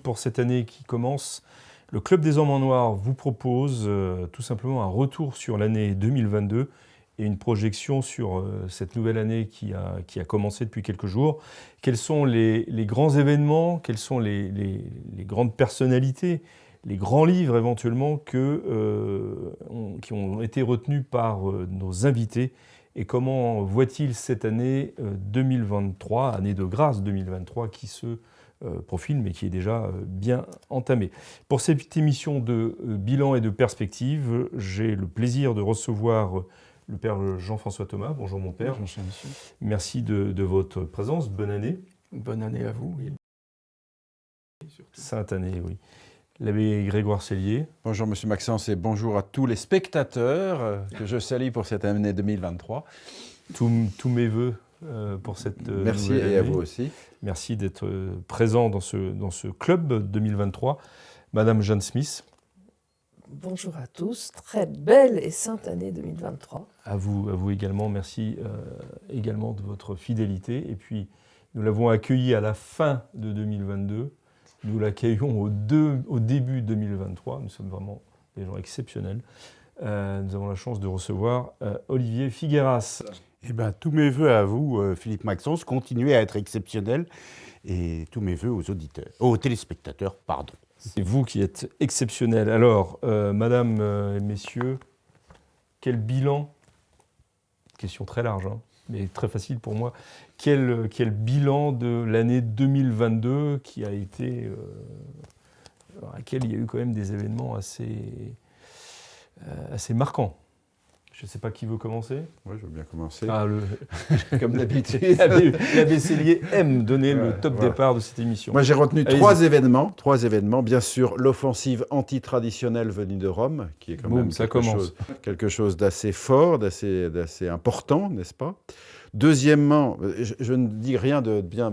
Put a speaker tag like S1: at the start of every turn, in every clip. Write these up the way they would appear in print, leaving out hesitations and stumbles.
S1: pour cette année qui commence, le Club des Hommes en Noir vous propose tout simplement un retour sur l'année 2022 et une projection sur cette nouvelle année qui a commencé depuis quelques jours. Quels sont les grands événements, quelles sont les grandes personnalités, les grands livres éventuellement qui ont été retenus par nos invités, et comment voit-il cette année 2023, année de grâce 2023 qui se profil, mais qui est déjà bien entamé. Pour cette émission de bilan et de perspective, j'ai le plaisir de recevoir le père Jean-François Thomas. Bonjour mon père.
S2: Bonjour monsieur.
S1: Merci de votre présence. Bonne année.
S2: Bonne année à vous.
S1: Sainte année, oui. L'abbé Grégoire Sellier.
S3: Bonjour monsieur Maxence et bonjour à tous les spectateurs que je salue pour cette année 2023.
S1: Tous mes voeux pour cette
S3: Merci
S1: nouvelle année.
S3: Et à vous aussi.
S1: Merci d'être présent dans ce club 2023. Madame Jeanne Smith.
S4: Bonjour à tous, très belle et sainte année 2023.
S1: À vous également, merci également de votre fidélité. Et puis, nous l'avons accueilli à la fin de 2022, nous l'accueillons au début 2023. Nous sommes vraiment des gens exceptionnels. Nous avons la chance de recevoir Olivier Figueras.
S5: Eh bien, tous mes voeux à vous, Philippe Maxence, continuez à être exceptionnel, et tous mes voeux aux téléspectateurs, pardon.
S1: C'est vous qui êtes exceptionnels. Alors, madame et messieurs, quel bilan, question très large, hein, mais très facile pour moi, quel bilan de l'année 2022 qui a été, dans laquelle il y a eu quand même des événements assez marquants. Je ne sais pas qui veut commencer.
S3: Oui, je veux bien commencer.
S1: Comme d'habitude, l'abbé Sellier aime donner le top départ de cette émission.
S3: Moi, j'ai retenu trois événements. Bien sûr, l'offensive antitraditionnelle venue de Rome, qui est quand même quelque chose d'assez fort, d'assez important, n'est-ce pas ? Deuxièmement, je ne dis rien de bien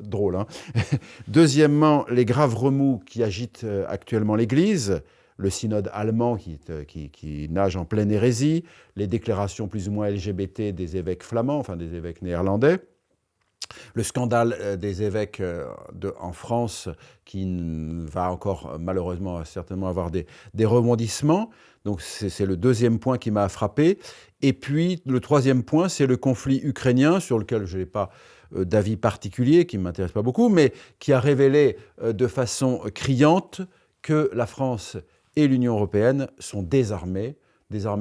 S3: drôle, hein. Deuxièmement, les graves remous qui agitent actuellement l'Église. Le synode allemand qui nage en pleine hérésie, les déclarations plus ou moins LGBT des évêques flamands, enfin des évêques néerlandais, le scandale des évêques en France qui va encore malheureusement certainement avoir des rebondissements. Donc c'est le deuxième point qui m'a frappé. Et puis le troisième point, c'est le conflit ukrainien sur lequel je n'ai pas d'avis particulier, qui ne m'intéresse pas beaucoup, mais qui a révélé de façon criante que la France et l'Union européenne sont désarmées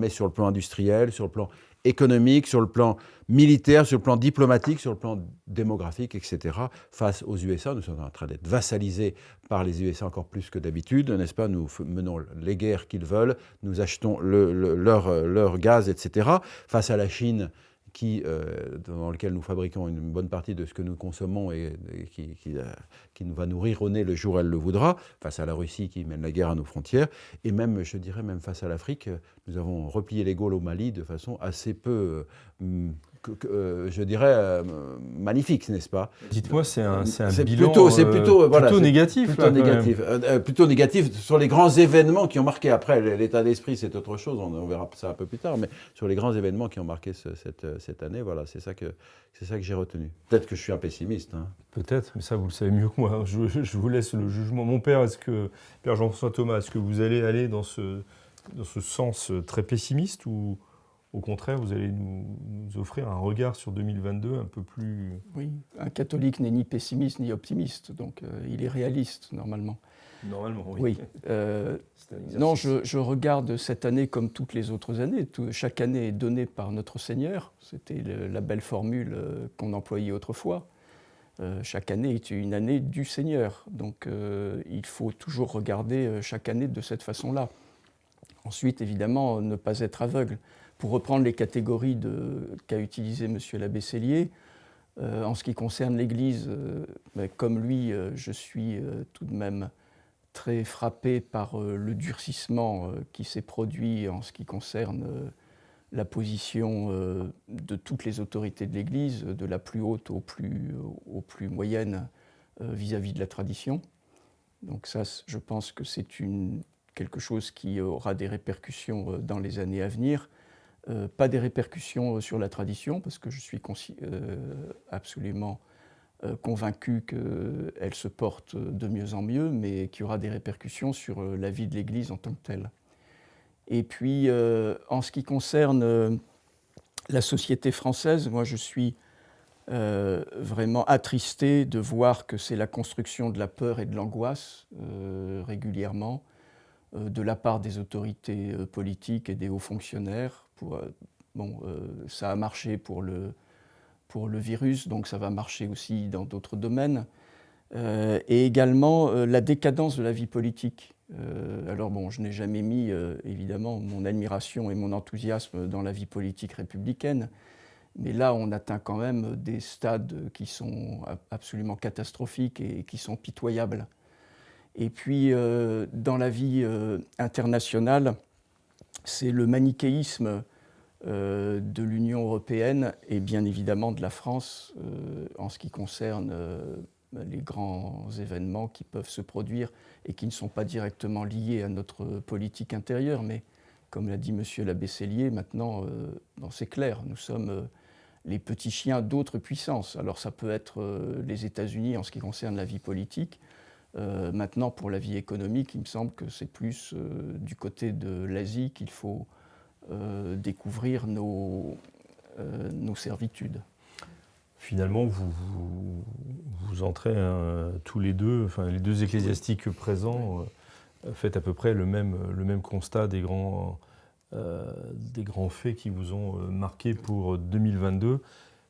S3: sur le plan industriel, sur le plan économique, sur le plan militaire, sur le plan diplomatique, sur le plan démographique, etc. Face aux USA, nous sommes en train d'être vassalisés par les USA encore plus que d'habitude, n'est-ce pas ? Nous menons les guerres qu'ils veulent, nous achetons leur gaz, etc. Face à la Chine, dans lequel nous fabriquons une bonne partie de ce que nous consommons et qui nous va nous rironner le jour où elle le voudra, face à la Russie qui mène la guerre à nos frontières, et même, je dirais, même face à l'Afrique, nous avons replié les Gaules au Mali de façon assez peu, je dirais, magnifique, n'est-ce pas ?
S1: Dites-moi, c'est un bilan
S3: plutôt
S1: négatif.
S3: Plutôt négatif sur les grands événements qui ont marqué. Après, l'état d'esprit, c'est autre chose, on verra ça un peu plus tard, mais sur les grands événements qui ont marqué cette année, voilà, c'est ça que j'ai retenu. Peut-être que je suis un pessimiste. Hein.
S1: Peut-être, mais ça, vous le savez mieux que moi. Je vous laisse le jugement. Mon père, Père Jean-François Thomas, est-ce que vous allez aller dans ce sens très pessimiste, ou au contraire, vous allez nous offrir un regard sur 2022 un peu plus...
S2: Oui, un catholique n'est ni pessimiste ni optimiste, donc il est réaliste, normalement.
S1: Normalement, oui.
S2: Oui. Non, je regarde cette année comme toutes les autres années. Chaque année est donnée par notre Seigneur. C'était la belle formule qu'on employait autrefois. Chaque année est une année du Seigneur. Donc il faut toujours regarder chaque année de cette façon-là. Ensuite, évidemment, ne pas être aveugle. Pour reprendre les catégories qu'a utilisées M. l'abbé Sellier, en ce qui concerne l'Église, comme lui, je suis tout de même très frappé par le durcissement qui s'est produit en ce qui concerne la position de toutes les autorités de l'Église, de la plus haute aux plus moyennes vis-à-vis de la tradition. Donc ça, je pense que c'est quelque chose qui aura des répercussions dans les années à venir. Pas des répercussions sur la tradition, parce que je suis absolument convaincu qu'elle se porte de mieux en mieux, mais qui aura des répercussions sur la vie de l'Église en tant que telle. Et puis, en ce qui concerne la société française, moi je suis vraiment attristé de voir que c'est la construction de la peur et de l'angoisse régulièrement de la part des autorités politiques et des hauts fonctionnaires. Ça a marché pour le virus, donc ça va marcher aussi dans d'autres domaines. Et également la décadence de la vie politique. Alors bon, je n'ai jamais mis évidemment mon admiration et mon enthousiasme dans la vie politique républicaine, mais là on atteint quand même des stades qui sont absolument catastrophiques et qui sont pitoyables. Et puis dans la vie internationale, c'est le manichéisme de l'Union européenne et bien évidemment de la France en ce qui concerne les grands événements qui peuvent se produire et qui ne sont pas directement liés à notre politique intérieure, mais comme l'a dit M. l'abbé Sellier, maintenant c'est clair, nous sommes les petits chiens d'autres puissances. Alors ça peut être les États-Unis en ce qui concerne la vie politique. Maintenant, pour la vie économique, il me semble que c'est plus du côté de l'Asie qu'il faut découvrir nos servitudes.
S1: Finalement, vous entrez tous les deux, enfin les deux ecclésiastiques présents, faites à peu près le même constat des grands faits qui vous ont marqué pour 2022.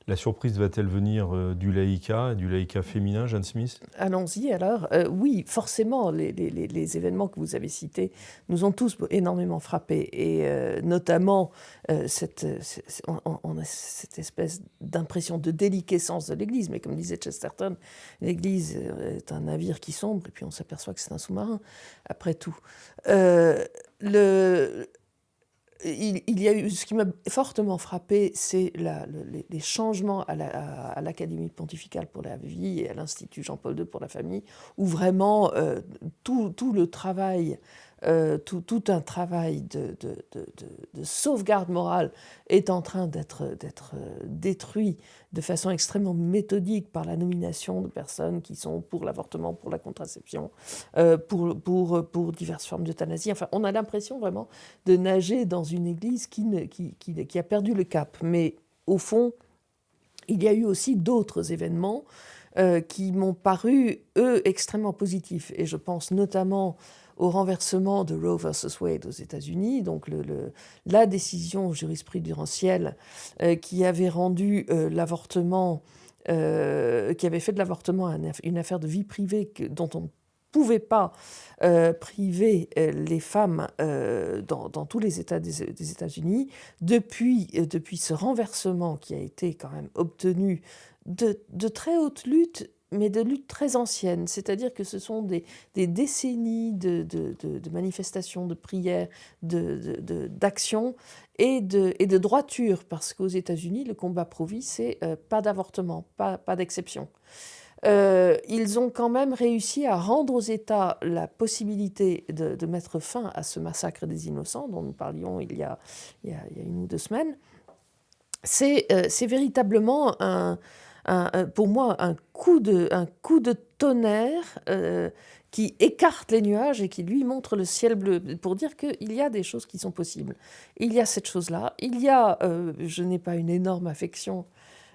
S1: La surprise va-t-elle venir du laïcat féminin, Jeanne Smith ?
S4: Allons-y alors. Oui, forcément, les événements que vous avez cités nous ont tous énormément frappés. Et notamment, on a cette espèce d'impression de déliquescence de l'Église. Mais comme disait Chesterton, l'Église est un navire qui sombre et puis on s'aperçoit que c'est un sous-marin, après tout. Il y a eu, ce qui m'a fortement frappé, c'est les changements à l'Académie pontificale pour la vie et à l'Institut Jean-Paul II pour la famille, où vraiment tout le travail, tout un travail de sauvegarde morale est en train d'être détruit de façon extrêmement méthodique par la nomination de personnes qui sont pour l'avortement, pour la contraception, pour diverses formes d'euthanasie. Enfin, on a l'impression vraiment de nager dans une église qui a perdu le cap. Mais au fond, il y a eu aussi d'autres événements qui m'ont paru, eux, extrêmement positifs. Et je pense notamment au renversement de Roe versus Wade aux États-Unis, donc la décision jurisprudentielle qui avait rendu l'avortement, qui avait fait de l'avortement une affaire de vie privée dont on ne pouvait pas priver les femmes dans tous les États des États-Unis. Depuis ce renversement qui a été quand même obtenu de très hautes luttes, mais de luttes très anciennes, c'est-à-dire que ce sont des décennies de manifestations, de prières, d'actions et de droiture, parce qu'aux États-Unis, le combat pro-vie, c'est pas d'avortement, pas d'exception. Ils ont quand même réussi à rendre aux États la possibilité de mettre fin à ce massacre des innocents dont nous parlions il y a 1 ou 2 semaines. C'est véritablement pour moi un coup de tonnerre qui écarte les nuages et qui lui montre le ciel bleu pour dire qu'il y a des choses qui sont possibles. Il y a cette chose-là. Il y a, je n'ai pas une énorme affection.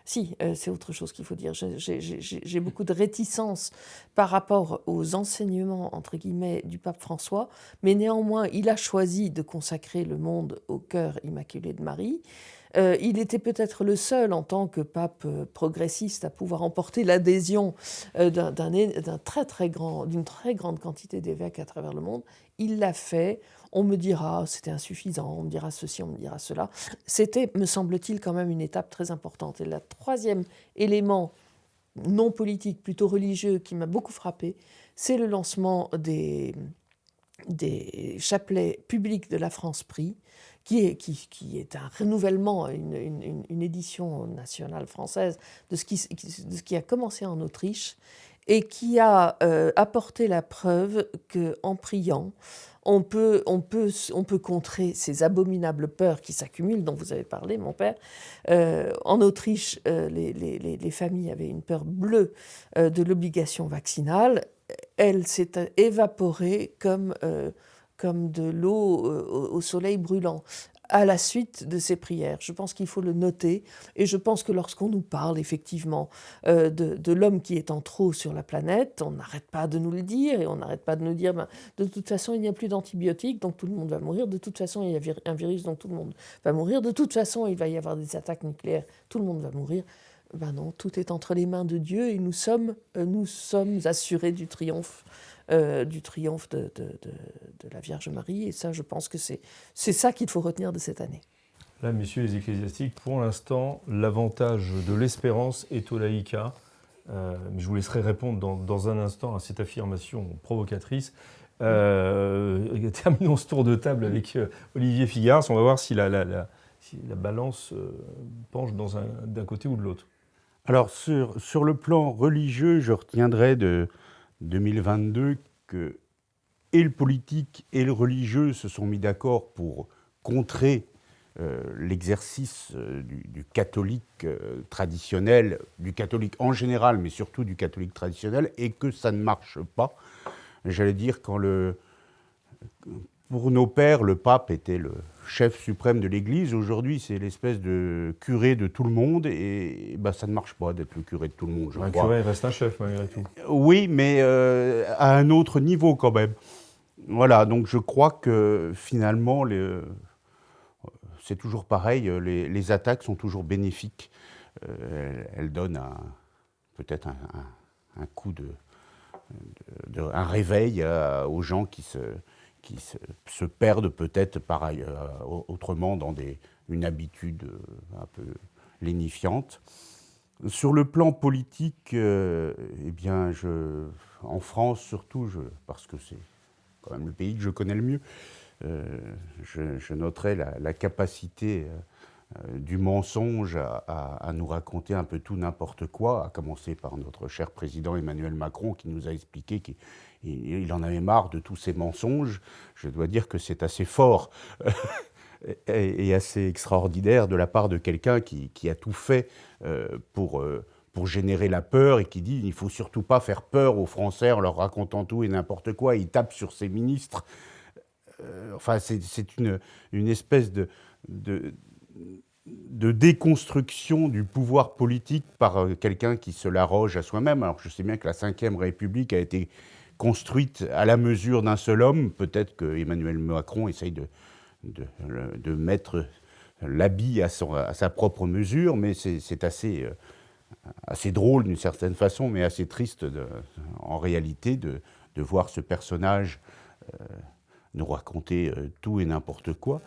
S4: Si, c'est autre chose qu'il faut dire. J'ai beaucoup de réticence par rapport aux enseignements, entre guillemets, du pape François, mais néanmoins, il a choisi de consacrer le monde au cœur immaculé de Marie. Il était peut-être le seul, en tant que pape progressiste, à pouvoir emporter l'adhésion d'une très grande quantité d'évêques à travers le monde. Il l'a fait. On me dira c'était insuffisant, on me dira ceci, on me dira cela. C'était, me semble-t-il, quand même une étape très importante. Et le troisième élément non politique, plutôt religieux, qui m'a beaucoup frappé, c'est le lancement des chapelets publics de la France Prix, qui est un renouvellement, une édition nationale française de ce qui a commencé en Autriche et qui a apporté la preuve qu'en priant, on peut contrer ces abominables peurs qui s'accumulent, dont vous avez parlé, mon père. En Autriche, les familles avaient une peur bleue de l'obligation vaccinale. Elle s'est évaporée comme de l'eau au soleil brûlant, à la suite de ces prières. Je pense qu'il faut le noter, et je pense que lorsqu'on nous parle effectivement de l'homme qui est en trop sur la planète, on n'arrête pas de nous le dire, et on n'arrête pas de nous dire de toute façon il n'y a plus d'antibiotiques, donc tout le monde va mourir, de toute façon il y a un virus, donc tout le monde va mourir, de toute façon il va y avoir des attaques nucléaires, tout le monde va mourir. Ben non, tout est entre les mains de Dieu, et nous sommes assurés du triomphe de la Vierge Marie. Et ça, je pense que c'est ça qu'il faut retenir de cette année.
S1: Là, messieurs les ecclésiastiques, pour l'instant, l'avantage de l'espérance est au laïcat. Mais je vous laisserai répondre dans un instant à cette affirmation provocatrice. Terminons ce tour de table avec Olivier Figars. On va voir si la balance penche d'un côté ou de l'autre.
S5: Alors, sur le plan religieux, je retiendrai de 2022 que et le politique et le religieux se sont mis d'accord pour contrer l'exercice du catholique traditionnel, du catholique en général, mais surtout du catholique traditionnel, et que ça ne marche pas. J'allais dire, pour nos pères, le pape était le chef suprême de l'Église. Aujourd'hui, c'est l'espèce de curé de tout le monde, et ça ne marche pas d'être le curé de tout le monde, je crois.
S1: Un curé reste un chef, malgré tout.
S5: Oui, mais à un autre niveau, quand même. Voilà, donc je crois que finalement, c'est toujours pareil, les attaques sont toujours bénéfiques. Elles donnent peut-être un coup un réveil aux gens qui se perdent peut-être autrement dans une habitude un peu lénifiante. Sur le plan politique, en France surtout, parce que c'est quand même le pays que je connais le mieux, je noterai la capacité du mensonge à nous raconter un peu tout n'importe quoi, à commencer par notre cher président Emmanuel Macron qui nous a expliqué qu'il en avait marre de tous ces mensonges. Je dois dire que c'est assez fort et assez extraordinaire de la part de quelqu'un qui a tout fait pour générer la peur, et qui dit il ne faut surtout pas faire peur aux Français en leur racontant tout et n'importe quoi. Il tape sur ses ministres. C'est une espèce de déconstruction du pouvoir politique par quelqu'un qui se l'arroge à soi-même. Alors je sais bien que la Ve République a été construite à la mesure d'un seul homme. Peut-être que Emmanuel Macron essaye de mettre l'habit à sa propre mesure, mais c'est assez drôle d'une certaine façon, mais assez triste en réalité de voir ce personnage nous raconter tout et n'importe quoi.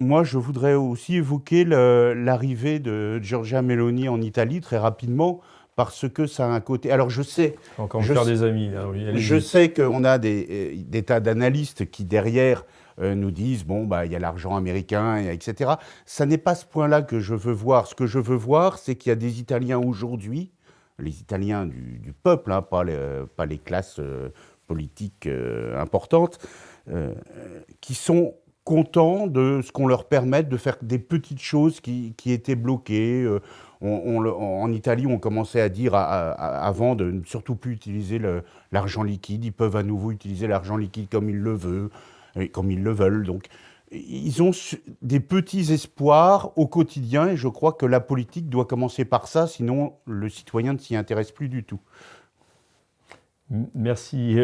S5: Moi, je voudrais aussi évoquer l'arrivée de Giorgia Meloni en Italie très rapidement, parce que ça a un côté... Alors je sais...
S1: Encore faire des amis. Là, oui,
S5: je sais qu'on a des tas d'analystes qui derrière nous disent il y a l'argent américain, etc. Ça n'est pas ce point-là que je veux voir. Ce que je veux voir, c'est qu'il y a des Italiens aujourd'hui, les Italiens du peuple, hein, pas les classes politiques importantes, qui sont contents de ce qu'on leur permette de faire des petites choses qui étaient bloquées. En Italie, on commençait à dire avant de ne surtout plus utiliser l'argent liquide. Ils peuvent à nouveau utiliser l'argent liquide comme ils le veulent. Donc, ils ont des petits espoirs au quotidien, et je crois que la politique doit commencer par ça, sinon le citoyen ne s'y intéresse plus du tout.
S1: Merci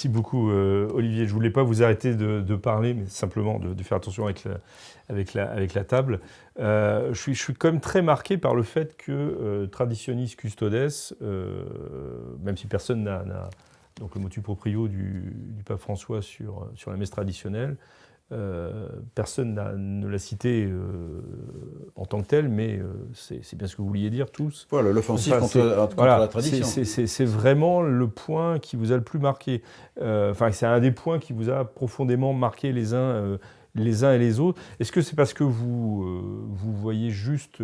S1: beaucoup Olivier. Je ne voulais pas vous arrêter de parler, mais simplement de faire attention avec la table. Je suis quand même très marqué par le fait que Traditionis Custodes, même si personne n'a donc le motu proprio du pape François sur la messe traditionnelle, personne ne l'a cité en tant que tel, mais c'est bien ce que vous vouliez dire tous.
S3: Voilà, l'offensive contre la tradition.
S1: C'est vraiment le point qui vous a le plus marqué. C'est un des points qui vous a profondément marqué les uns et les autres. Est-ce que c'est parce que vous voyez juste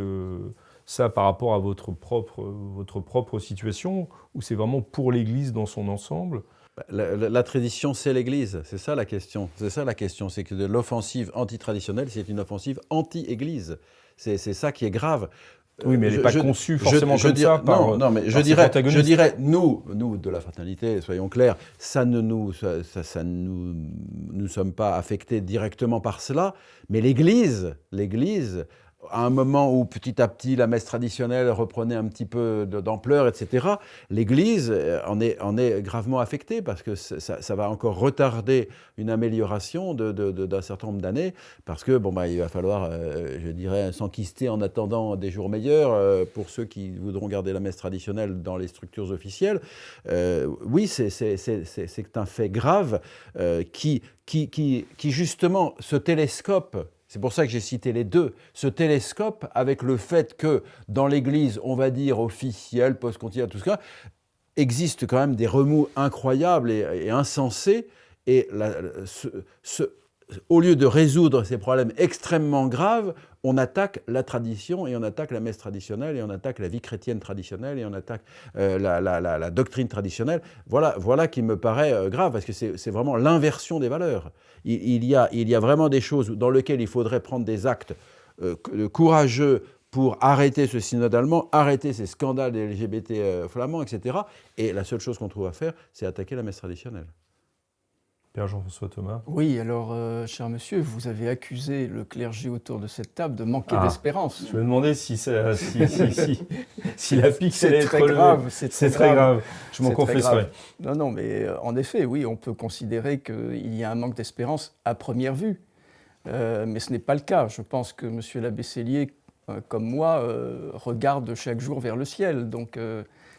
S1: ça par rapport à votre propre situation, ou c'est vraiment pour l'Église dans son ensemble ?
S3: La tradition, c'est l'Église. C'est ça la question. C'est ça la question. C'est que l'offensive antitraditionnelle, c'est une offensive anti-Église. C'est ça qui est grave.
S1: Oui, mais elle n'est pas conçue forcément comme ça par
S3: non, mais je dirais, nous de la fraternité, soyons clairs, nous sommes pas affectés directement par cela, mais l'Église, à un moment où petit à petit la messe traditionnelle reprenait un petit peu d'ampleur, etc., l'Église en est gravement affectée parce que ça va encore retarder une amélioration d'un certain nombre d'années parce que il va falloir, je dirais, s'enquister en attendant des jours meilleurs pour ceux qui voudront garder la messe traditionnelle dans les structures officielles. Oui, c'est un fait grave qui justement se télescope. C'est pour ça que j'ai cité les deux. Ce télescope, avec le fait que dans l'Église, on va dire officielle, post-conciliaire, tout ça, existe quand même des remous incroyables et insensés. Et au lieu de résoudre ces problèmes extrêmement graves, on attaque la tradition et on attaque la messe traditionnelle et on attaque la vie chrétienne traditionnelle et on attaque la doctrine traditionnelle. Voilà qui me paraît grave parce que c'est vraiment l'inversion des valeurs. Il y a vraiment des choses dans lesquelles il faudrait prendre des actes courageux pour arrêter ce synode allemand, arrêter ces scandales des LGBT flamands, etc. Et la seule chose qu'on trouve à faire, c'est attaquer la messe traditionnelle.
S1: Père Jean-François Thomas.
S2: Oui, alors, cher monsieur, vous avez accusé le clergé autour de cette table de manquer d'espérance.
S1: Je me demandais si la pique allait être
S2: grave.
S1: C'est très grave. Je m'en confesserai.
S2: Non, mais en effet, oui, on peut considérer qu'il y a un manque d'espérance à première vue. Mais ce n'est pas le cas. Je pense que monsieur l'abbé Sellier, comme moi, regarde chaque jour vers le ciel. Donc,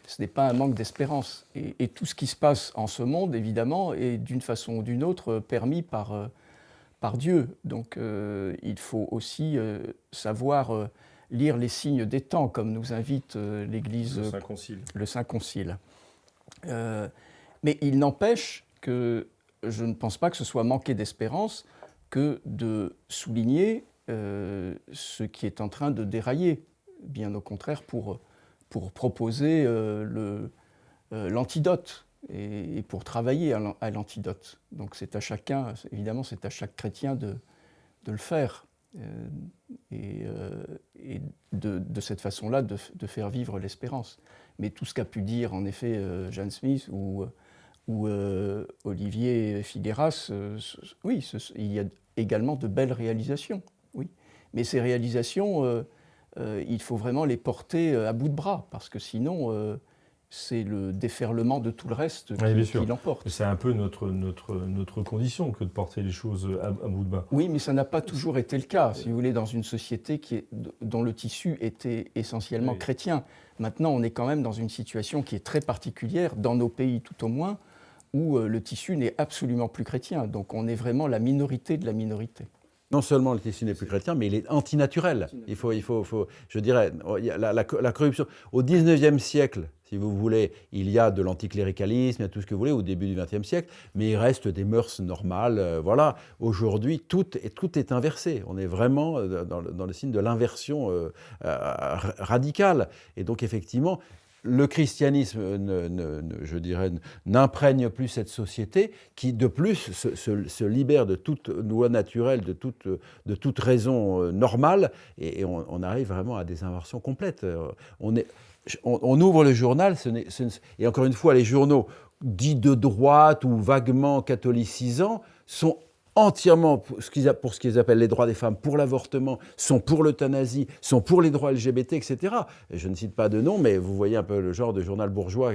S2: ce n'est pas un manque d'espérance. Et tout ce qui se passe en ce monde, évidemment, est d'une façon ou d'une autre permis par Dieu. Donc il faut aussi savoir lire les signes des temps, comme nous invite l'Église, le Saint Concile. Mais il n'empêche que je ne pense pas que ce soit manquer d'espérance que de souligner ce qui est en train de dérailler. Bien au contraire, pour proposer l'antidote et pour travailler à l'antidote. Donc c'est à chacun, évidemment, c'est à chaque chrétien de le faire et de cette façon-là de faire vivre l'espérance. Mais tout ce qu'a pu dire en effet Jeanne Smith ou Olivier Figueras, oui, il y a également de belles réalisations, oui. Mais ces réalisations, il faut vraiment les porter à bout de bras, parce que sinon, c'est le déferlement de tout le reste qui l'emporte.
S1: C'est un peu notre condition que de porter les choses à bout de bras.
S2: Oui, mais ça n'a pas toujours été le cas, si vous voulez, dans une société dont le tissu était essentiellement chrétien. Maintenant, on est quand même dans une situation qui est très particulière, dans nos pays tout au moins, où le tissu n'est absolument plus chrétien. Donc on est vraiment la minorité de la minorité.
S3: Non seulement le tissu n'est plus chrétien, mais il est antinaturel. Il faut je dirais, la corruption. Au XIXe siècle, si vous voulez, il y a de l'anticléricalisme, il y a tout ce que vous voulez, au début du XXe siècle, mais il reste des mœurs normales. Voilà. Aujourd'hui, tout est inversé. On est vraiment dans le signe de l'inversion radicale. Et donc, effectivement, le christianisme, je dirais, n'imprègne plus cette société qui, de plus, se libère de toute loi naturelle, de toute raison normale, et on arrive vraiment à des inversions complètes. On ouvre le journal, et encore une fois, les journaux dits de droite ou vaguement catholicisants sont entièrement pour ce qu'ils appellent les droits des femmes, pour l'avortement, sont pour l'euthanasie, sont pour les droits LGBT, etc. Je ne cite pas de nom, mais vous voyez un peu le genre de journal bourgeois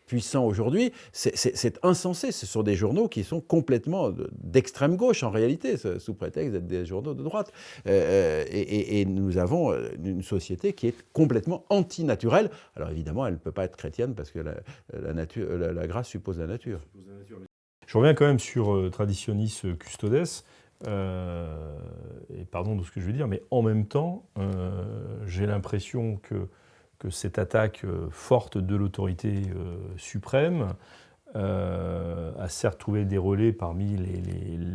S3: puissant aujourd'hui. C'est insensé. Ce sont des journaux qui sont complètement d'extrême gauche, en réalité, sous prétexte d'être des journaux de droite. Et nous avons une société qui est complètement antinaturelle. Alors évidemment, elle ne peut pas être chrétienne parce que la grâce suppose la nature.
S1: Je reviens quand même sur Traditionis Custodes, et pardon de ce que je veux dire, mais en même temps, j'ai l'impression que cette attaque forte de l'autorité suprême a certes trouvé des relais parmi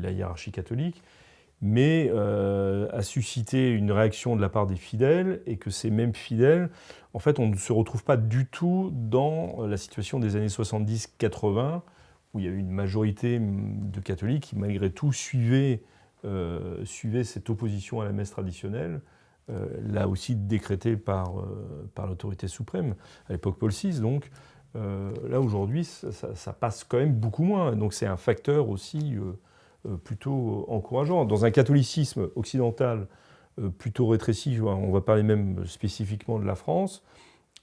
S1: la hiérarchie catholique, mais a suscité une réaction de la part des fidèles, et que ces mêmes fidèles, en fait, on ne se retrouve pas du tout dans la situation des années 70-80, où il y a eu une majorité de catholiques qui, malgré tout, suivaient cette opposition à la messe traditionnelle, là aussi décrétée par l'autorité suprême, à l'époque Paul VI. Donc là, aujourd'hui, ça passe quand même beaucoup moins. Donc c'est un facteur aussi plutôt encourageant. Dans un catholicisme occidental plutôt rétréci, on va parler même spécifiquement de la France,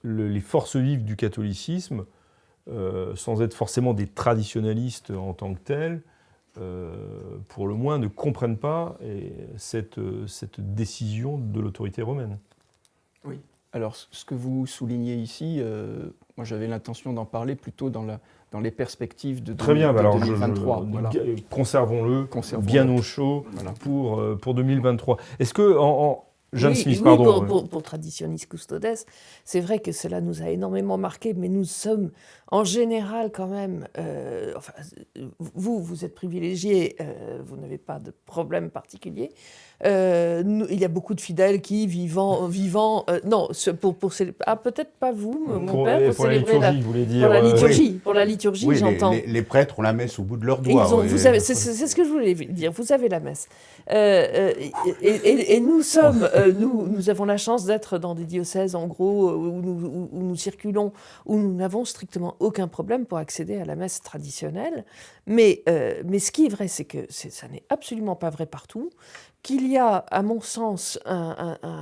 S1: les forces vives du catholicisme, sans être forcément des traditionalistes en tant que tels, pour le moins ne comprennent pas cette décision de l'autorité romaine.
S2: Oui. Alors, ce que vous soulignez ici, moi j'avais l'intention d'en parler plutôt dans les perspectives de 2023.
S1: Très bien, alors
S2: 2023. Voilà.
S1: Conservons-le bien au chaud pour 2023. Est-ce que, Jeanne Smith,
S4: pardon. Pour Traditionis Custodes, c'est vrai que cela nous a énormément marqué, mais nous sommes en général quand même... vous êtes privilégiés, vous n'avez pas de problème particulier. Il y a beaucoup de fidèles qui, vivant peut-être pas vous, mon père,
S1: pour la liturgie, vous voulez dire...
S4: Pour la liturgie, j'entends.
S5: Les prêtres ont la messe au bout de leurs doigts.
S4: C'est ce que je voulais dire, vous avez la messe. Et nous sommes... Nous avons la chance d'être dans des diocèses, en gros, où nous circulons, où nous n'avons strictement aucun problème pour accéder à la messe traditionnelle. Mais ce qui est vrai, c'est que ça n'est absolument pas vrai partout, qu'il y a, à mon sens, un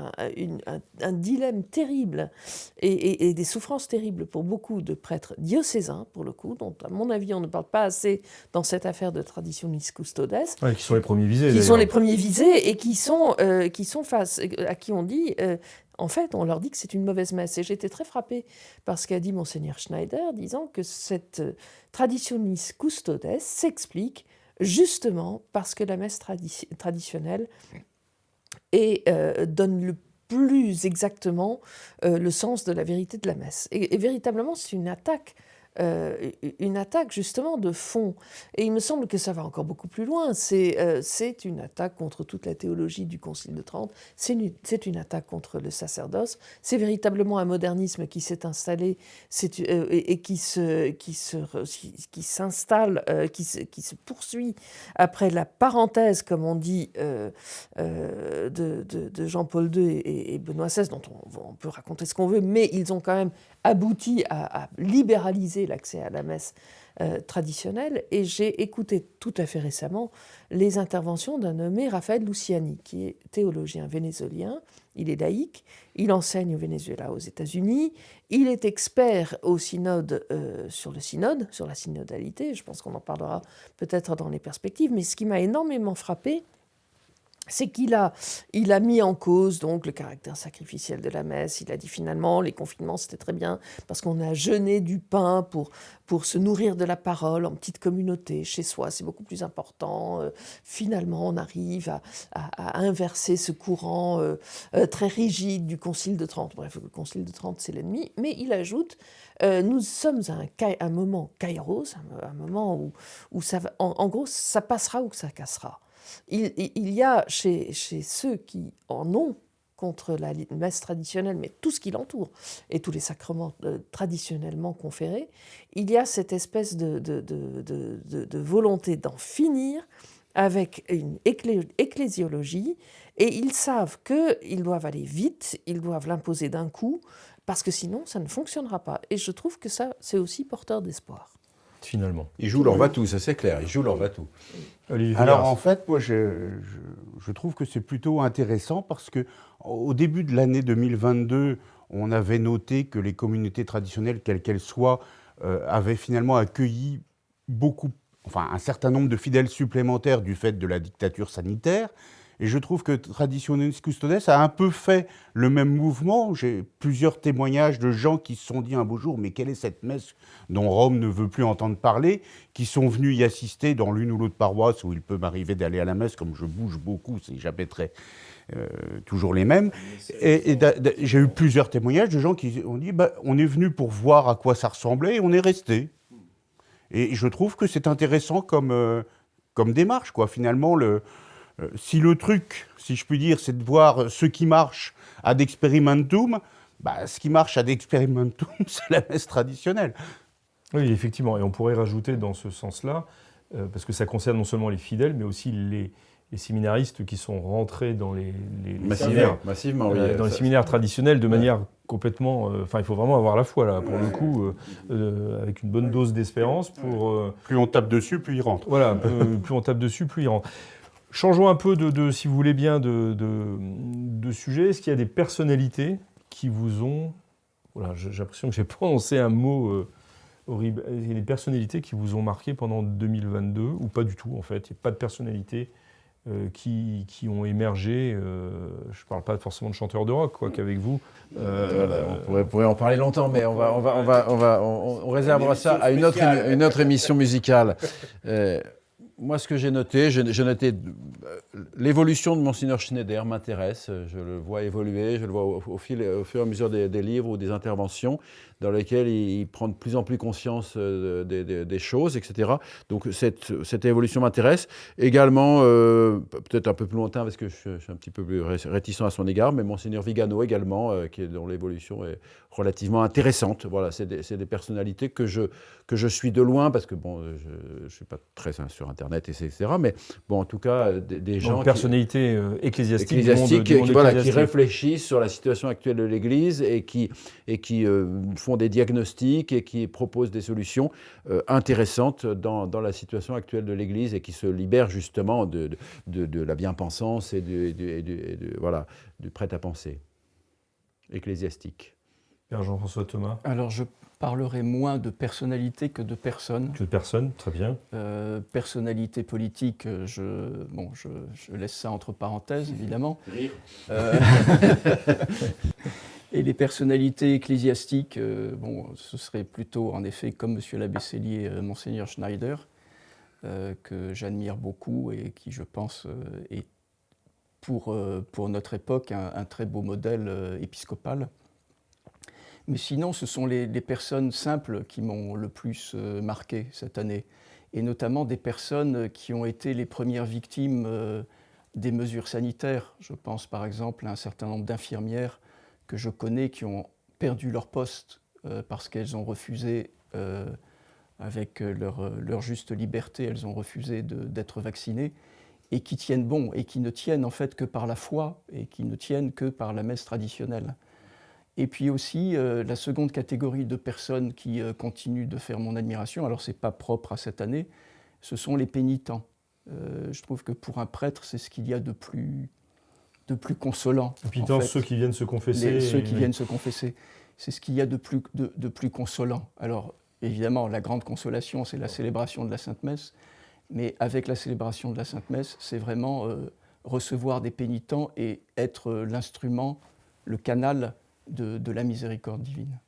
S4: dilemme terrible et des souffrances terribles pour beaucoup de prêtres diocésains, pour le coup, dont, à mon avis, on ne parle pas assez dans cette affaire de Traditionis Custodes.
S1: Ouais, qui sont les premiers visés.
S4: Qui sont les premiers visés et qui sont face, à qui on dit... En fait, on leur dit que c'est une mauvaise messe. Et j'étais très frappée par ce qu'a dit Monseigneur Schneider, disant que cette Traditionis Custodes s'explique justement parce que la messe traditionnelle donne le plus exactement le sens de la vérité de la messe. Et véritablement, c'est une attaque justement de fond. Et il me semble que ça va encore beaucoup plus loin. C'est une attaque contre toute la théologie du Concile de Trente, c'est une attaque contre le sacerdoce, c'est véritablement un modernisme qui s'est installé et qui s'installe, qui se poursuit après la parenthèse, comme on dit, de Jean-Paul II et Benoît XVI, dont on peut raconter ce qu'on veut, mais ils ont quand même abouti à libéraliser l'accès à la messe traditionnelle. Et j'ai écouté tout à fait récemment les interventions d'un nommé Raphaël Luciani, qui est théologien vénézuélien. Il est laïque, il enseigne au Venezuela, aux États-Unis, il est expert au synode, sur la synodalité. Je pense qu'on en parlera peut-être dans les perspectives, mais ce qui m'a énormément frappé, c'est qu'il a mis en cause donc le caractère sacrificiel de la messe. Il a dit finalement les confinements c'était très bien parce qu'on a jeûné du pain pour se nourrir de la parole en petite communauté, chez soi, c'est beaucoup plus important. Finalement, on arrive à inverser ce courant très rigide du Concile de Trente. Bref, le Concile de Trente, c'est l'ennemi. Mais il ajoute, nous sommes à un moment kairos, un moment où ça va, en gros, ça passera ou que ça cassera. Il y a chez ceux qui en ont contre la messe traditionnelle, mais tout ce qui l'entoure, et tous les sacrements traditionnellement conférés, il y a cette espèce de volonté d'en finir avec une ecclésiologie, et ils savent qu'ils doivent aller vite, ils doivent l'imposer d'un coup, parce que sinon ça ne fonctionnera pas. Et je trouve que ça, c'est aussi porteur d'espoir.
S1: Finalement.
S3: Ils jouent leur va-tout, ça c'est clair, ils jouent leur va-tout.
S5: Alors en fait, moi je trouve que c'est plutôt intéressant parce qu'au début de l'année 2022, on avait noté que les communautés traditionnelles, quelles qu'elles soient, avaient finalement accueilli un certain nombre de fidèles supplémentaires du fait de la dictature sanitaire. Et je trouve que Traditionis Custodes a un peu fait le même mouvement. J'ai plusieurs témoignages de gens qui se sont dit un beau jour « mais quelle est cette messe dont Rome ne veut plus entendre parler ?» qui sont venus y assister dans l'une ou l'autre paroisse où il peut m'arriver d'aller à la messe, comme je bouge beaucoup, c'est jamais toujours les mêmes. Et j'ai eu plusieurs témoignages de gens qui ont dit on est venu pour voir à quoi ça ressemblait et on est resté. Et je trouve que c'est intéressant comme démarche, quoi. Finalement, Si le truc, si je puis dire, c'est de voir ce qui marche ad experimentum, ce qui marche ad experimentum, c'est la messe traditionnelle.
S1: Oui, effectivement. Et on pourrait rajouter dans ce sens-là, parce que ça concerne non seulement les fidèles, mais aussi les séminaristes qui sont rentrés dans les séminaires,
S3: massivement, oui,
S1: dans les séminaires traditionnels de manière complètement... il faut vraiment avoir la foi, là, pour le coup, avec une bonne dose d'espérance pour...
S5: Plus on tape dessus, plus il rentre.
S1: Voilà, plus on tape dessus, plus il rentre. Changeons un peu, si vous voulez bien, de sujet. Est-ce qu'il y a des personnalités qui vous ont... Voilà, j'ai l'impression que j'ai prononcé un mot horrible. Il y a des personnalités qui vous ont marqué pendant 2022, ou pas du tout, en fait. Il n'y a pas de personnalités qui ont émergé. Je ne parle pas forcément de chanteurs de rock, quoi, qu'avec vous.
S3: On pourrait en parler longtemps, mais on réservera ça à une autre émission musicale. Moi, ce que j'ai noté, l'évolution de Monseigneur Schneider m'intéresse. Je le vois évoluer, je le vois au fur et à mesure des livres ou des interventions dans lesquelles il prend de plus en plus conscience des choses, etc. Donc cette évolution m'intéresse. Également, peut-être un peu plus lointain parce que je suis un petit peu plus réticent à son égard, mais Monseigneur Vigano également, dont l'évolution est relativement intéressante. Voilà, c'est des personnalités que je suis de loin parce que bon, je ne suis pas très sur Internet, etc. Mais bon, en tout cas, des gens...
S1: personnalités ecclésiastiques
S3: qui réfléchissent sur la situation actuelle de l'Église et qui font des diagnostics et qui proposent des solutions intéressantes dans la situation actuelle de l'Église et qui se libèrent justement de la bien-pensance et du prêt-à-penser ecclésiastique.
S1: Père Jean-François Thomas.
S2: Alors, je parlerai moins de personnalité que de personnes.
S1: Que de personnes, très bien.
S2: Personnalité politique, je laisse ça entre parenthèses, évidemment.
S3: Rire.
S2: Et les personnalités ecclésiastiques, ce serait plutôt, en effet, comme M. l'abbé Cellier, Monseigneur Schneider, que j'admire beaucoup et qui, je pense, est pour notre époque un très beau modèle épiscopal. Mais sinon, ce sont les personnes simples qui m'ont le plus marqué cette année, et notamment des personnes qui ont été les premières victimes des mesures sanitaires. Je pense par exemple à un certain nombre d'infirmières que je connais qui ont perdu leur poste parce qu'elles ont refusé, avec leur juste liberté, elles ont refusé d'être vaccinées, et qui tiennent bon, et qui ne tiennent en fait que par la foi, et qui ne tiennent que par la messe traditionnelle. Et puis aussi, la seconde catégorie de personnes qui continuent de faire mon admiration, alors ce n'est pas propre à cette année, ce sont les pénitents. Je trouve que pour un prêtre, c'est ce qu'il y a de plus consolant.
S1: Les pénitents, ceux qui viennent se confesser.
S2: Ceux qui viennent se confesser. C'est ce qu'il y a de plus consolant. Alors, évidemment, la grande consolation, c'est la célébration de la Sainte Messe, mais avec la célébration de la Sainte Messe, c'est vraiment recevoir des pénitents et être l'instrument, le canal de la miséricorde divine.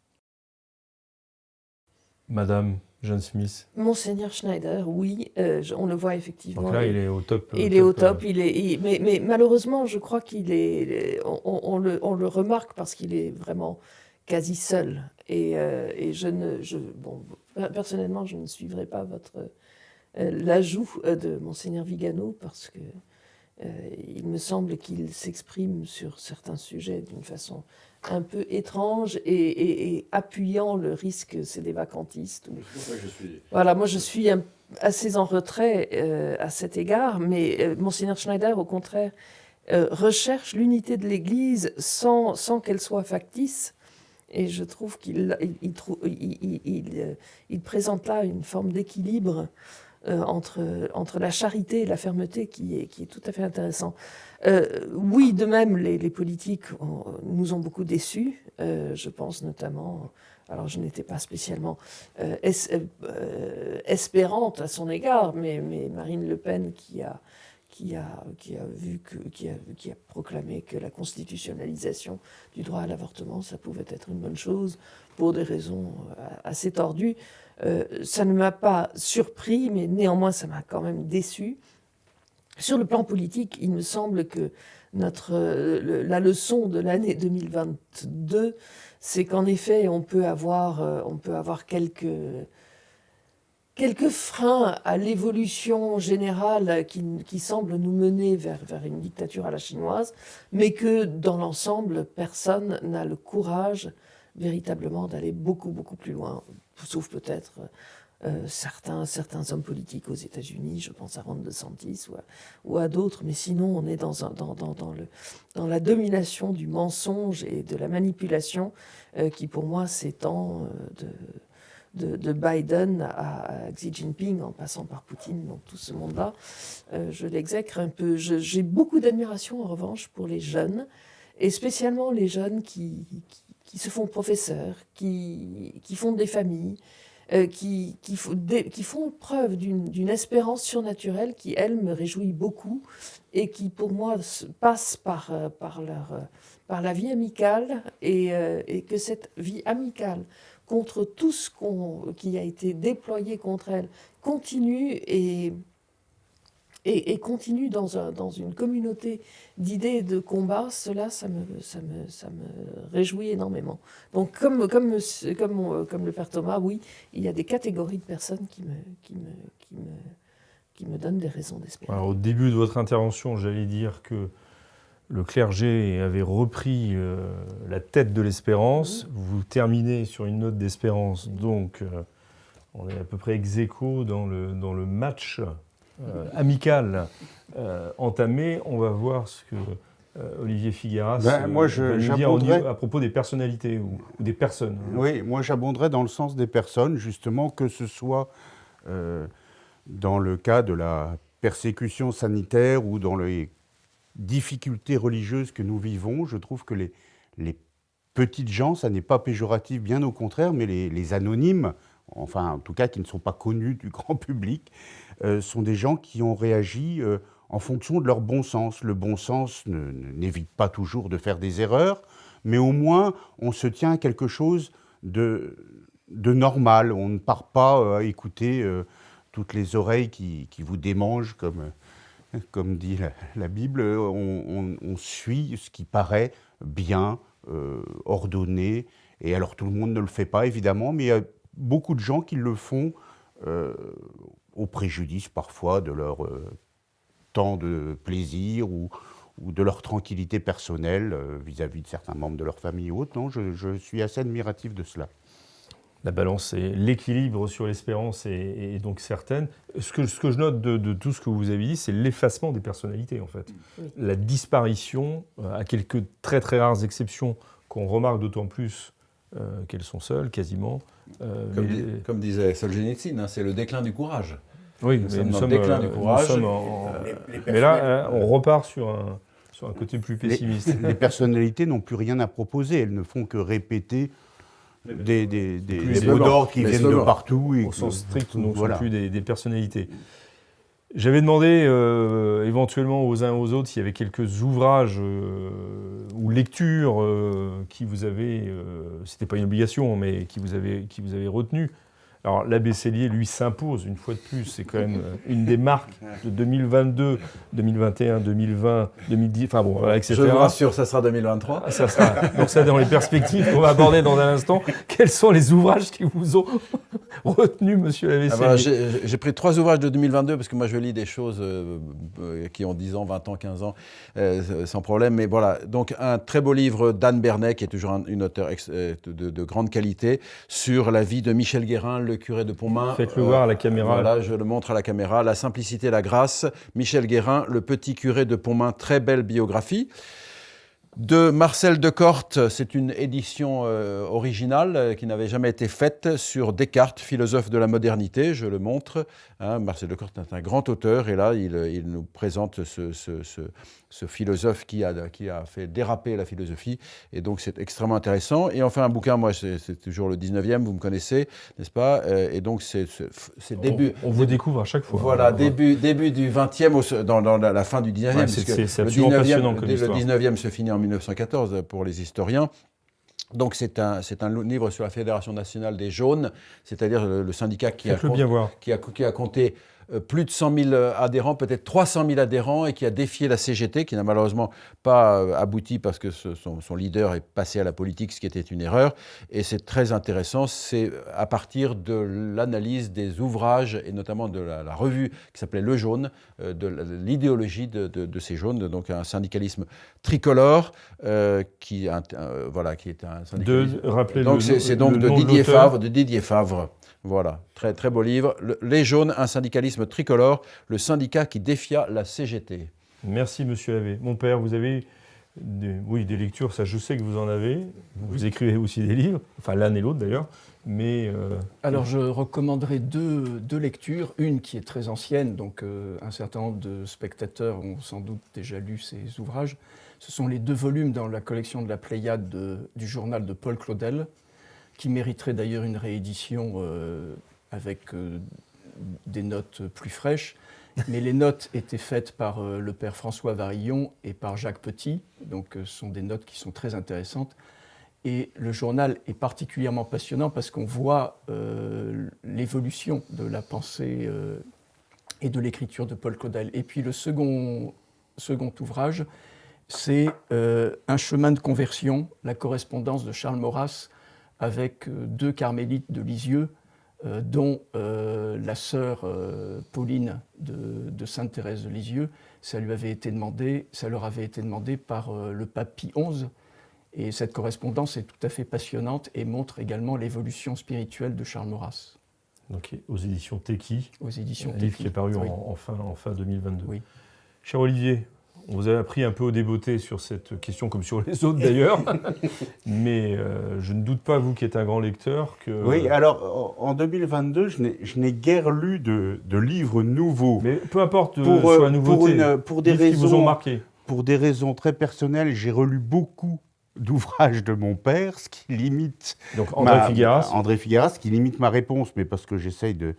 S1: Madame Jeanne Smith.
S4: Monseigneur Schneider, oui, on le voit effectivement.
S1: Donc là, il est au top.
S4: Il est au top, mais malheureusement, je crois on le remarque parce qu'il est vraiment quasi seul. Et personnellement, je ne suivrai pas l'ajout de Monseigneur Vigano parce que il me semble qu'il s'exprime sur certains sujets d'une façon un peu étrange et appuyant le risque sédévacantiste. Voilà, moi je suis assez en retrait à cet égard, mais Monseigneur Schneider, au contraire, recherche l'unité de l'Église sans qu'elle soit factice. Et je trouve qu'il présente là une forme d'équilibre entre la charité et la fermeté qui est tout à fait intéressant. Oui, de même, les politiques nous ont beaucoup déçus. Je pense notamment, alors je n'étais pas spécialement espérante à son égard, mais Marine Le Pen qui a proclamé que la constitutionnalisation du droit à l'avortement, ça pouvait être une bonne chose pour des raisons assez tordues. Ça ne m'a pas surpris, mais néanmoins, ça m'a quand même déçu. Sur le plan politique, il me semble que la leçon de l'année 2022, c'est qu'en effet, on peut avoir quelques quelques freins à l'évolution générale qui semblent nous mener vers une dictature à la chinoise, mais que dans l'ensemble, personne n'a le courage véritablement d'aller beaucoup, beaucoup plus loin, sauf peut-être certains hommes politiques aux États-Unis, je pense à Ron DeSantis ou à d'autres, mais sinon on est dans la domination du mensonge et de la manipulation qui pour moi s'étend de Biden à Xi Jinping en passant par Poutine, donc tout ce monde-là, je l'exècre un peu. J'ai beaucoup d'admiration en revanche pour les jeunes, et spécialement les jeunes qui se font professeurs, qui fondent des familles, qui font preuve d'une espérance surnaturelle qui, elle, me réjouit beaucoup et qui, pour moi, passe par la vie amicale et que cette vie amicale, contre tout ce qui a été déployé contre elle, continue et continue dans une communauté d'idées et de combats, cela, ça me réjouit énormément. Donc, comme le père Thomas, oui, il y a des catégories de personnes qui me donnent des raisons d'espérer.
S1: Alors, au début de votre intervention, j'allais dire que le clergé avait repris la tête de l'espérance. Oui. Vous terminez sur une note d'espérance, donc on est à peu près ex aequo dans le match amical entamé. On va voir ce que Olivier Figueras va nous dire à propos des personnalités ou des personnes.
S5: Oui, moi j'abonderais dans le sens des personnes, justement, que ce soit dans le cas de la persécution sanitaire ou dans les difficultés religieuses que nous vivons. Je trouve que les petites gens, ça n'est pas péjoratif, bien au contraire, mais les anonymes, enfin en tout cas qui ne sont pas connus du grand public, sont des gens qui ont réagi en fonction de leur bon sens. Le bon sens n'évite pas toujours de faire des erreurs, mais au moins on se tient à quelque chose de normal. On ne part pas à écouter toutes les oreilles qui vous démangent, comme dit la Bible. On suit ce qui paraît bien, ordonné, et alors tout le monde ne le fait pas évidemment, mais il y a beaucoup de gens qui le font au préjudice parfois de leur temps de plaisir ou de leur tranquillité personnelle vis-à-vis de certains membres de leur famille ou autres. Non, je suis assez admiratif de cela.
S1: La balance et l'équilibre sur l'espérance est donc certaine. Ce que je note de tout ce que vous avez dit, c'est l'effacement des personnalités, en fait. Oui. La disparition, à quelques très très rares exceptions qu'on remarque d'autant plus qu'elles sont seules, quasiment.
S3: Comme disait Solzhenitsyn, c'est le déclin du courage.
S1: Oui, nous sommes dans le déclin du courage. Mais là, on repart sur un côté plus pessimiste.
S5: Les personnalités n'ont plus rien à proposer. Elles ne font que répéter des mots d'ordre qui viennent de partout.
S1: Au sens strict, nous ne sommes plus des personnalités. J'avais demandé éventuellement aux uns aux autres s'il y avait quelques ouvrages ou lectures qui vous avaient, c'était pas une obligation, mais qui vous avaient retenu. Alors l'abbé Cellier, lui, s'impose une fois de plus. C'est quand même une des marques de 2022, 2021, 2020, 2010, enfin bon, etc.
S3: Je vous rassure, ça sera 2023.
S1: Ça sera, donc ça, dans les perspectives qu'on va aborder dans un instant, quels sont les ouvrages qui vous ont retenu, monsieur l'abbé Cellier?
S3: J'ai pris 3 ouvrages de 2022, parce que moi je lis des choses qui ont 10 ans, 20 ans, 15 ans, sans problème. Mais voilà, donc un très beau livre d'Anne Bernet, qui est toujours une auteure de grande qualité, sur la vie de Michel Guérin, le curé de Pontmain.
S1: Faites-le voir à la caméra.
S3: Voilà, je le montre à la caméra. La simplicité, la grâce. Michel Guérin, le petit curé de Pontmain, très belle biographie. De Marcel Decorte, c'est une édition originale qui n'avait jamais été faite sur Descartes, philosophe de la modernité, je le montre. Marcel Decorte est un grand auteur et là, il nous présente ce philosophe qui a fait déraper la philosophie et donc c'est extrêmement intéressant. Et enfin un bouquin, moi c'est toujours le 19e, vous me connaissez, n'est-ce pas? Et donc c'est début...
S1: On vous découvre à chaque fois.
S3: Voilà, début du 20e, dans la fin du 19e.
S1: Ouais, c'est absolument passionnant comme histoire.
S3: Le 19e se finit en 1914 pour les historiens. Donc c'est un livre sur la Fédération nationale des jaunes, c'est-à-dire le syndicat qui a compté plus de 100 000 adhérents, peut-être 300 000 adhérents, et qui a défié la CGT, qui n'a malheureusement pas abouti parce que son leader est passé à la politique, ce qui était une erreur. Et c'est très intéressant, c'est à partir de l'analyse des ouvrages, et notamment de la revue qui s'appelait Le Jaune, de l'idéologie de ces jaunes, donc un syndicalisme tricolore, qui est un syndicalisme... Donc c'est donc de Didier Favre. Voilà, très, très beau livre. Les jaunes, un syndicalisme tricolore, le syndicat qui défia la CGT.
S1: Merci, monsieur Havet. Mon père, vous avez des lectures, ça je sais que vous en avez. Vous écrivez aussi des livres, enfin l'un et l'autre d'ailleurs. Mais
S2: alors je recommanderais deux lectures. Une qui est très ancienne, donc un certain nombre de spectateurs ont sans doute déjà lu ces ouvrages. Ce sont les 2 volumes dans la collection de la Pléiade du journal de Paul Claudel, qui mériterait d'ailleurs une réédition avec des notes plus fraîches. Mais les notes étaient faites par le père François Varillon et par Jacques Petit, donc ce sont des notes qui sont très intéressantes. Et le journal est particulièrement passionnant parce qu'on voit l'évolution de la pensée et de l'écriture de Paul Claudel. Et puis le second ouvrage, c'est Un chemin de conversion, la correspondance de Charles Maurras avec 2 carmélites de Lisieux, dont la sœur Pauline de Sainte-Thérèse de Lisieux. Ça leur avait été demandé par le pape Pie XI. Et cette correspondance est tout à fait passionnante et montre également l'évolution spirituelle de Charles Maurras.
S1: Donc aux éditions Téqui.
S2: Aux éditions
S1: un livre
S2: Téqui.
S1: Qui est paru en fin 2022.
S2: Oui.
S1: Cher Olivier, on vous a appris un peu au débeauté sur cette question, comme sur les autres d'ailleurs. Mais je ne doute pas, vous qui êtes un grand lecteur, que...
S5: Oui, alors en 2022, je n'ai guère lu de livres nouveaux.
S1: Mais peu importe sur la nouveauté,
S5: pour des raisons,
S1: qui vous ont marqué.
S5: Pour des raisons très personnelles, j'ai relu beaucoup d'ouvrages de mon père, ce qui limite...
S1: Donc André Figueras.
S5: André Figueras, ce qui limite ma réponse, mais parce que j'essaye de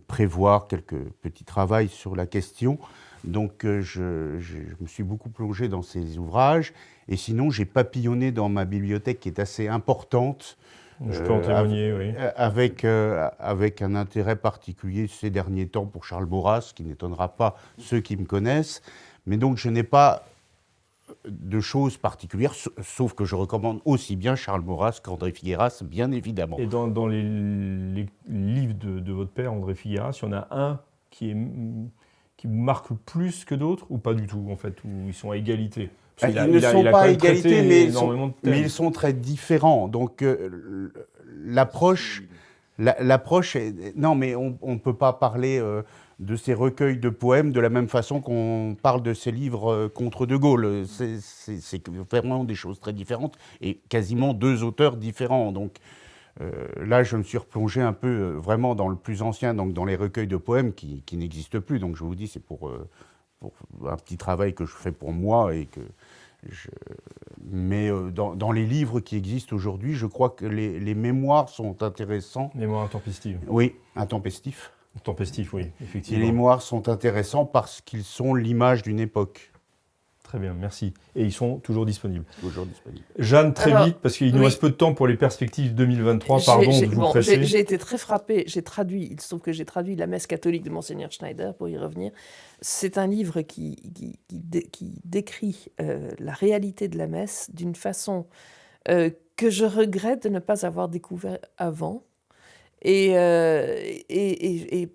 S5: prévoir quelques petits travaux sur la question. Donc je me suis beaucoup plongé dans ces ouvrages. Et sinon, j'ai papillonné dans ma bibliothèque qui est assez importante.
S1: Je peux en témoigner, oui.
S5: Avec un intérêt particulier ces derniers temps pour Charles Maurras, ce qui n'étonnera pas ceux qui me connaissent. Mais donc je n'ai pas de choses particulières, sauf que je recommande aussi bien Charles Maurras qu'André Figueras, bien évidemment.
S1: Et dans les livres de votre père, André Figueras, il y en a un qui vous marque plus que d'autres, ou pas du tout, en fait, où ils sont à égalité?
S5: Ils ne sont pas à égalité, mais ils sont très différents. Donc l'approche est... Non, mais on ne peut pas parler de ces recueils de poèmes de la même façon qu'on parle de ces livres contre De Gaulle. C'est vraiment des choses très différentes et quasiment 2 auteurs différents. Donc là, je me suis replongé un peu vraiment dans le plus ancien, donc dans les recueils de poèmes qui n'existent plus. Donc je vous dis, c'est pour un petit travail que je fais pour moi et que mais dans les livres qui existent aujourd'hui, je crois que les mémoires sont intéressants.
S1: Mémoires intempestives.
S5: Oui, intempestifs.
S1: Tempestif, oui, effectivement.
S5: Les mémoires sont intéressants parce qu'ils sont l'image d'une époque.
S1: Très bien, merci. Et ils sont toujours disponibles.
S5: Toujours disponibles.
S1: Jeanne, très vite, parce qu'il nous reste peu de temps pour les perspectives 2023, pardon de vous presser.
S4: J'ai été très frappée, il se trouve que j'ai traduit La messe catholique de Monseigneur Schneider, pour y revenir. C'est un livre qui décrit la réalité de la messe d'une façon que je regrette de ne pas avoir découvert avant. Et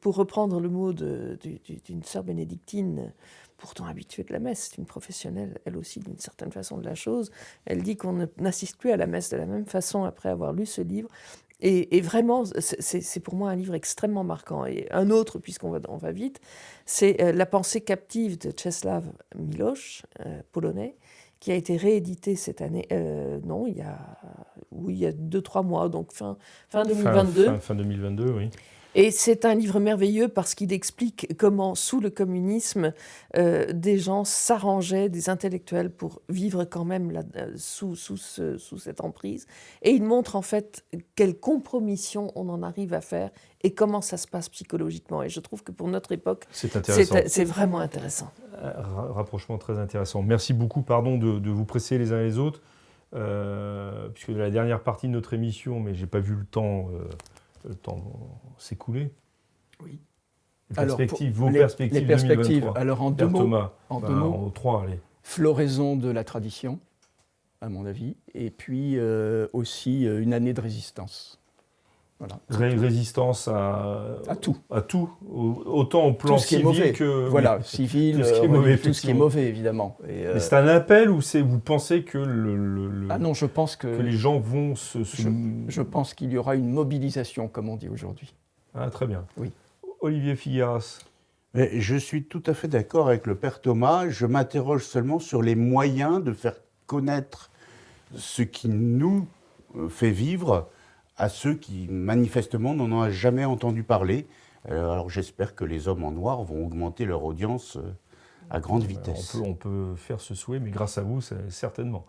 S4: pour reprendre le mot d'une sœur bénédictine, pourtant habituée de la messe, c'est une professionnelle, elle aussi, d'une certaine façon de la chose, elle dit qu'on n'assiste plus à la messe de la même façon après avoir lu ce livre. Et vraiment, c'est pour moi un livre extrêmement marquant. Et un autre, puisqu'on va vite, c'est La pensée captive de Czesław Miłosz, polonais, qui a été réédité cette année, il y a 2-3 mois, donc fin 2022.
S1: Fin 2022, oui.
S4: Et c'est un livre merveilleux parce qu'il explique comment, sous le communisme, des gens s'arrangeaient, des intellectuels, pour vivre quand même sous cette emprise. Et il montre en fait quelle compromission on en arrive à faire et comment ça se passe psychologiquement. Et je trouve que pour notre époque, c'est vraiment intéressant.
S1: Rapprochement très intéressant. Merci beaucoup, pardon de vous presser les uns les autres, puisque la dernière partie de notre émission, mais je n'ai pas vu le temps s'écouler.
S2: Oui.
S1: Vos perspectives
S2: les perspectives,
S1: 2023.
S2: alors en deux mots,
S1: Thomas,
S2: en
S1: trois, allez.
S2: Floraison de la tradition, à mon avis, et puis aussi une année de résistance. Voilà.
S1: Résistance à
S2: tout.
S1: À tout, autant au plan civil que...
S2: Voilà, civil, tout ce qui est mauvais, évidemment.
S1: Mais c'est un appel ou vous pensez que
S2: Ah non, je pense que
S1: les gens vont
S2: Je pense qu'il y aura une mobilisation, comme on dit aujourd'hui.
S1: Ah, très bien.
S2: Oui.
S1: Olivier Figueras.
S5: Mais je suis tout à fait d'accord avec le père Thomas. Je m'interroge seulement sur les moyens de faire connaître ce qui nous fait vivre à ceux qui, manifestement, n'en ont jamais entendu parler. Alors j'espère que les hommes en noir vont augmenter leur audience à grande vitesse.
S1: On peut faire ce souhait, mais grâce à vous, certainement.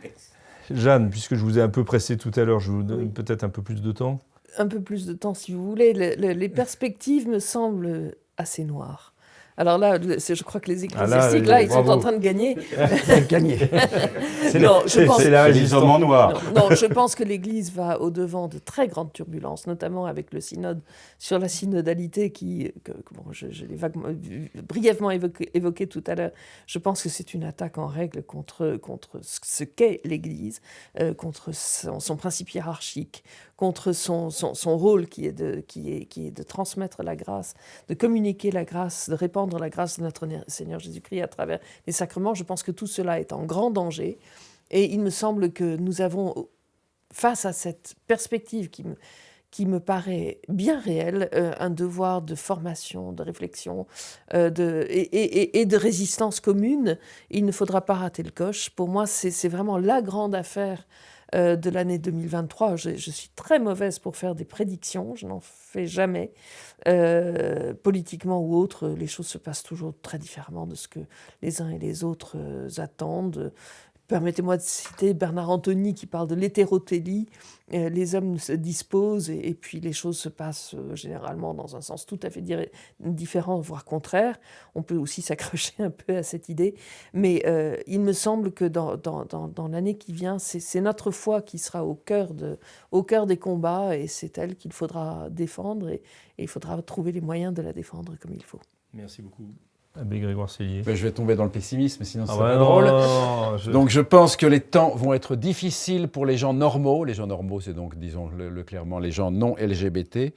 S1: Merci. Jeanne, puisque je vous ai un peu pressé tout à l'heure, je vous donne peut-être un peu plus de temps.
S4: Un peu plus de temps, si vous voulez. Les perspectives me semblent assez noires. Alors là, je crois que les ecclésiastiques, ils sont en train de gagner.
S2: Gagner.
S1: C'est les hommes en noir.
S4: Non, je pense que l'Église va au-devant de très grandes turbulences, notamment avec le synode sur la synodalité je l'ai brièvement évoqué tout à l'heure. Je pense que c'est une attaque en règle contre ce qu'est l'Église, contre son principe hiérarchique, contre son rôle qui est de transmettre la grâce, de communiquer la grâce, de répandre la grâce de notre Seigneur Jésus-Christ à travers les sacrements. Je pense que tout cela est en grand danger. Et il me semble que nous avons, face à cette perspective qui me paraît bien réelle, un devoir de formation, de réflexion et de résistance commune. Il ne faudra pas rater le coche. Pour moi, c'est vraiment la grande affaire de l'année 2023. Je suis très mauvaise pour faire des prédictions, je n'en fais jamais. Politiquement ou autre, les choses se passent toujours très différemment de ce que les uns et les autres attendent. Permettez-moi de citer Bernard Anthony qui parle de l'hétérotélie. Les hommes se disposent et puis les choses se passent généralement dans un sens tout à fait différent, voire contraire. On peut aussi s'accrocher un peu à cette idée. Mais il me semble que dans l'année qui vient, c'est notre foi qui sera au cœur des combats et c'est elle qu'il faudra défendre et il faudra trouver les moyens de la défendre comme il faut.
S1: Merci beaucoup. Abbé Grégoire Sellier.
S6: Je vais tomber dans le pessimisme, sinon c'est pas drôle. Donc je pense que les temps vont être difficiles pour les gens normaux. Les gens normaux, c'est donc, disons-le clairement, les gens non LGBT.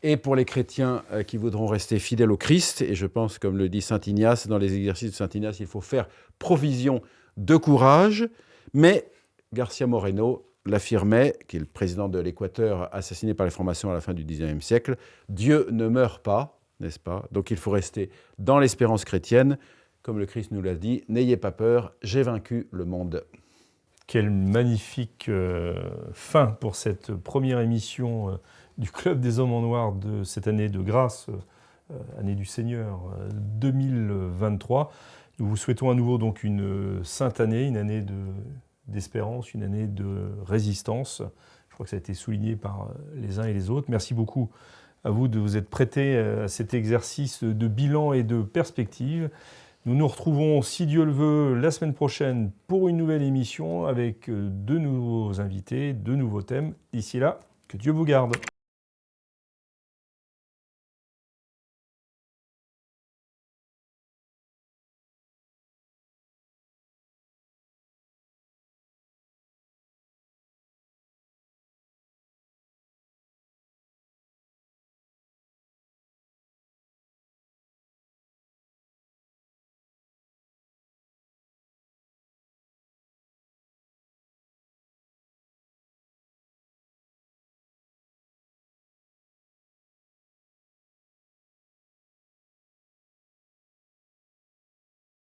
S6: Et pour les chrétiens qui voudront rester fidèles au Christ. Et je pense, comme le dit saint Ignace, dans les exercices de saint Ignace, il faut faire provision de courage. Mais Garcia Moreno l'affirmait, qui est le président de l'Équateur, assassiné par les francs-maçons à la fin du XIXe siècle, Dieu ne meurt pas. N'est-ce pas? Donc il faut rester dans l'espérance chrétienne. Comme le Christ nous l'a dit, n'ayez pas peur, j'ai vaincu le monde.
S1: Quelle magnifique fin pour cette première émission du Club des Hommes en Noir de cette année de grâce, année du Seigneur 2023. Nous vous souhaitons à nouveau donc une sainte année, une année d'espérance, une année de résistance. Je crois que ça a été souligné par les uns et les autres. Merci beaucoup à vous de vous être prêtés à cet exercice de bilan et de perspective. Nous nous retrouvons, si Dieu le veut, la semaine prochaine pour une nouvelle émission avec de nouveaux invités, de nouveaux thèmes. D'ici là, que Dieu vous garde.